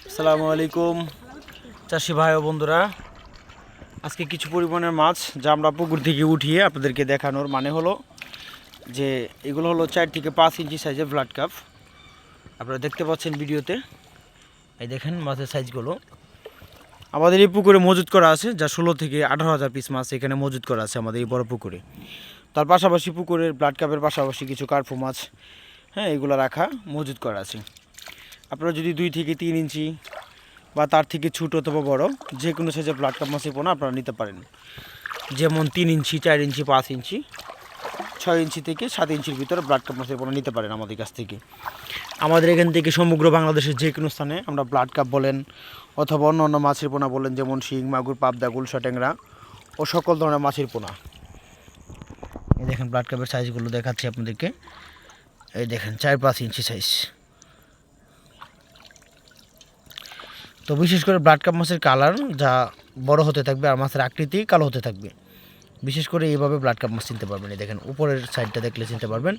আসসালামু আলাইকুম চাষি ভাই ও বন্ধুরা, আজকে কিছু পরিমাণের মাছ যা আমরা পুকুর থেকে উঠিয়ে আপনাদেরকে দেখানোর মানে হলো যে এগুলো হলো 4 থেকে 5 ইঞ্চি সাইজের ব্লাড কাপ। আপনারা দেখতে পাচ্ছেন ভিডিওতে, এই দেখেন মাছের সাইজগুলো। আমাদের এই পুকুরে মজুত করা আছে যা 16 থেকে 18,000 পিস মাছ এখানে মজুত করা আছে আমাদের এই বড় পুকুরে। তার পাশাপাশি পুকুরের ব্লাড কাপের পাশাপাশি কিছু কার্পো মাছ এগুলো রাখা মজুত করা আছে। আপনারা যদি 2 থেকে 3 ইঞ্চি বা তার থেকে ছোট অথবা বড় যে কোনো সাইজের ব্লাড কাপ মাছের পোনা আপনারা নিতে পারেন, যেমন 3 ইঞ্চি, 4 ইঞ্চি, 5 ইঞ্চি, 6 ইঞ্চি থেকে 7 ইঞ্চির ভিতরে ব্লাড কাপ মাছের পোনা নিতে পারেন আমাদের কাছ থেকে। আমাদের এখান থেকে সমগ্র বাংলাদেশের যে কোনো স্থানে আমরা ব্লাড কাপ বলেন অথবা অন্য অন্য মাছের পোনা বলেন, যেমন শিং, মাগুর, পাবদা, গুলশা, ট্যাংরা ও সকল ধরনের মাছের পোনা। এই দেখেন ব্লাড কাপের সাইজগুলো দেখাচ্ছি আপনাদেরকে। এই দেখেন 4-5 ইঞ্চি সাইজ। তো বিশেষ করে ব্লাড কাপ মাছের কালার যা বড় হতে থাকবে আর মাছের আকৃতি কালো হতে থাকবে। বিশেষ করে এইভাবে ব্লাড কাপ মাছ চিনতে পারবেন। এই দেখেন উপরের সাইডটা দেখলে চিনতে পারবেন।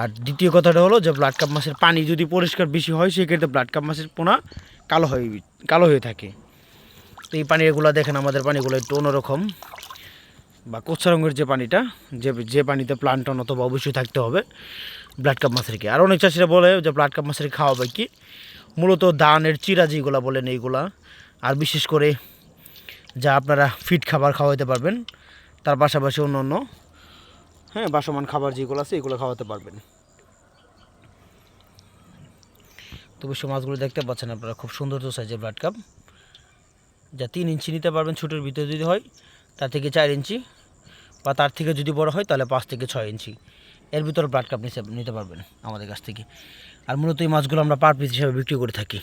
আর দ্বিতীয় কথাটা হলো যে ব্লাড কাপ মাছের পানি যদি পরিষ্কার বেশি হয় সেক্ষেত্রে ব্লাড কাপ মাছের পোনা কালো হয়ে থাকে। তো এই পানিগুলো দেখেন, আমাদের পানিগুলো একটু অন্যরকম বা কোচ্ছা রঙের যে পানিটা, যে পানিতে প্লান্টন অথবা অবশ্যই থাকতে হবে ব্লাড কাপ মাছেরকে। আর অনেক চাষিরা বলে যে ব্লাড কাপ মাছের খাওয়াবে কি, মূলত ধানের চিরা যেগুলো বলেন এইগুলা, আর বিশেষ করে যা আপনারা ফিড খাবার খাওয়াতে পারবেন, তার পাশাপাশি অন্য অন্য বাসমান খাবার যেগুলো আছে এগুলো খাওয়াতে পারবেন। তো বিশ্ব মাছগুলো দেখতে পাচ্ছেন আপনারা, খুব সুন্দর সাইজের ব্লাড কাপ, যা 3 ইঞ্চি নিতে পারবেন ছোটোর ভিতরে যদি হয়, তার থেকে 4 ইঞ্চি বা তার থেকে যদি বড় হয় তাহলে 5 থেকে 6 ইঞ্চি এর ভিতরে ব্লাড কাপ নিতে পারবেন আমাদের কাছ থেকে। আর মূলত এই মাছগুলো আমরা পার পিস হিসাবে বিক্রি করে থাকি।